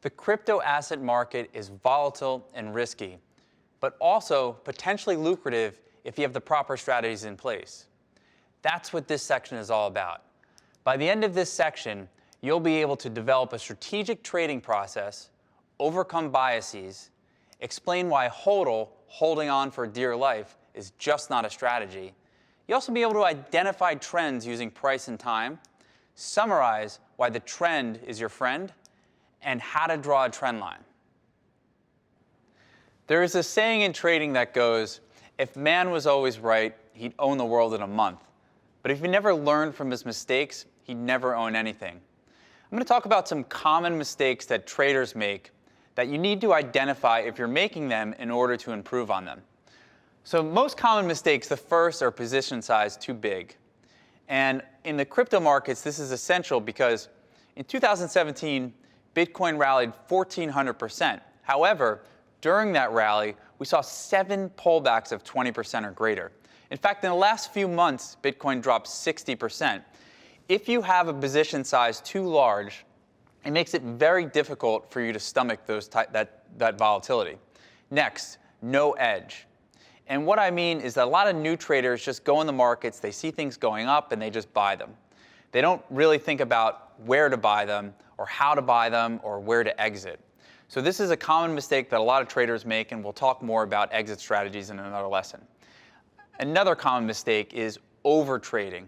The crypto asset market is volatile and risky, but also potentially lucrative if you have the proper strategies in place. That's what this section is all about. By the end of this section, you'll be able to develop a strategic trading process, overcome biases, explain why HODL, holding on for dear life, is just not a strategy. You'll also be able to identify trends using price and time, summarize why the trend is your friend, and how to draw a trend line. There is a saying in trading that goes, if man was always right, he'd own the world in a month. But if he never learned from his mistakes, he'd never own anything. I'm going to talk about some common mistakes that traders make that you need to identify if you're making them in order to improve on them. So most common mistakes, the first are position size too big. And in the crypto markets, this is essential because in 2017, Bitcoin rallied 1,400%. However, during that rally, we saw 7 pullbacks of 20% or greater. In fact, in the last few months, Bitcoin dropped 60%. If you have a position size too large, it makes it very difficult for you to stomach that volatility. Next, no edge. And what I mean is that a lot of new traders just go in the markets, they see things going up, and they just buy them. They don't really think about where to buy them, or how to buy them, or where to exit. So this is a common mistake that a lot of traders make, and we'll talk more about exit strategies in another lesson. Another common mistake is overtrading.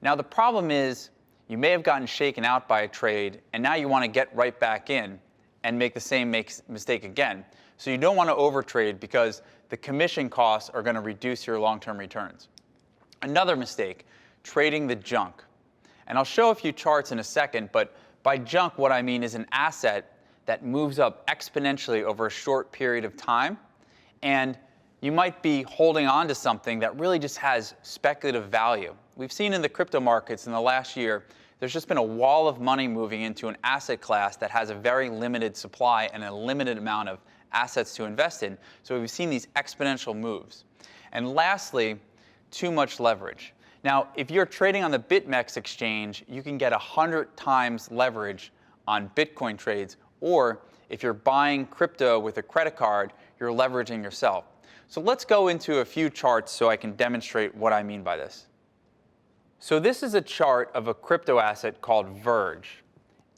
Now the problem is you may have gotten shaken out by a trade, and now you want to get right back in and make the same mistake again. So you don't want to overtrade because the commission costs are going to reduce your long-term returns. Another mistake, trading the junk. And I'll show a few charts in a second, but by junk, what I mean is an asset that moves up exponentially over a short period of time, and you might be holding on to something that really just has speculative value. We've seen in the crypto markets in the last year, there's just been a wall of money moving into an asset class that has a very limited supply and a limited amount of assets to invest in. So we've seen these exponential moves. And lastly, too much leverage. Now, if you're trading on the BitMEX exchange, you can get 100 times leverage on Bitcoin trades, or if you're buying crypto with a credit card, you're leveraging yourself. So let's go into a few charts so I can demonstrate what I mean by this. So this is a chart of a crypto asset called Verge.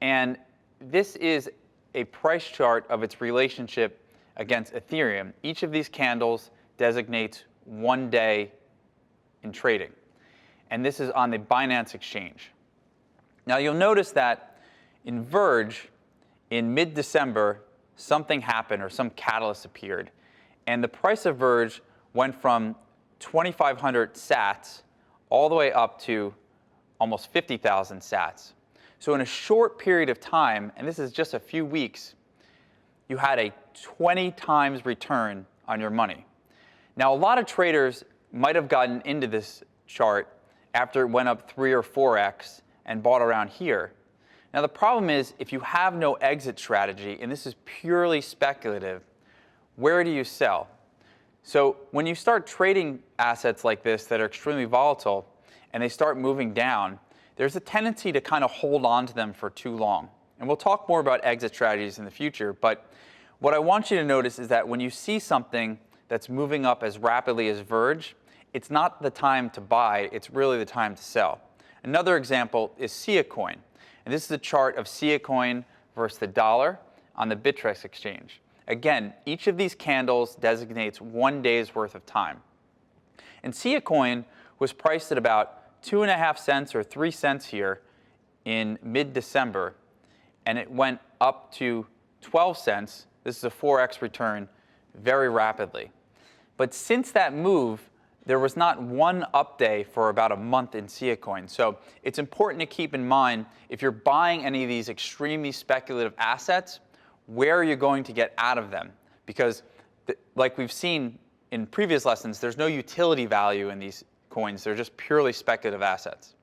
And this is a price chart of its relationship against Ethereum. Each of these candles designates 1 day in trading. And this is on the Binance exchange. Now you'll notice that in Verge, in mid-December, something happened or some catalyst appeared. And the price of Verge went from 2,500 sats all the way up to almost 50,000 sats. So in a short period of time, and this is just a few weeks, you had a 20 times return on your money. Now a lot of traders might have gotten into this chart after it went up 3 or 4x and bought around here. Now the problem is if you have no exit strategy, and this is purely speculative, where do you sell? So when you start trading assets like this that are extremely volatile and they start moving down, there's a tendency to kind of hold on to them for too long. And we'll talk more about exit strategies in the future, but what I want you to notice is that when you see something that's moving up as rapidly as Verge, it's not the time to buy, it's really the time to sell. Another example is Sia Coin. And this is a chart of Sia Coin versus the dollar on the Bittrex exchange. Again, each of these candles designates 1 day's worth of time. And Sia Coin was priced at about 2.5 cents or 3 cents here in mid-December, and it went up to 12 cents. This is a Forex return very rapidly. But since that move, there was not one up day for about a month in Sia Coin. So it's important to keep in mind, if you're buying any of these extremely speculative assets, where are you going to get out of them? Because like we've seen in previous lessons, there's no utility value in these coins. They're just purely speculative assets.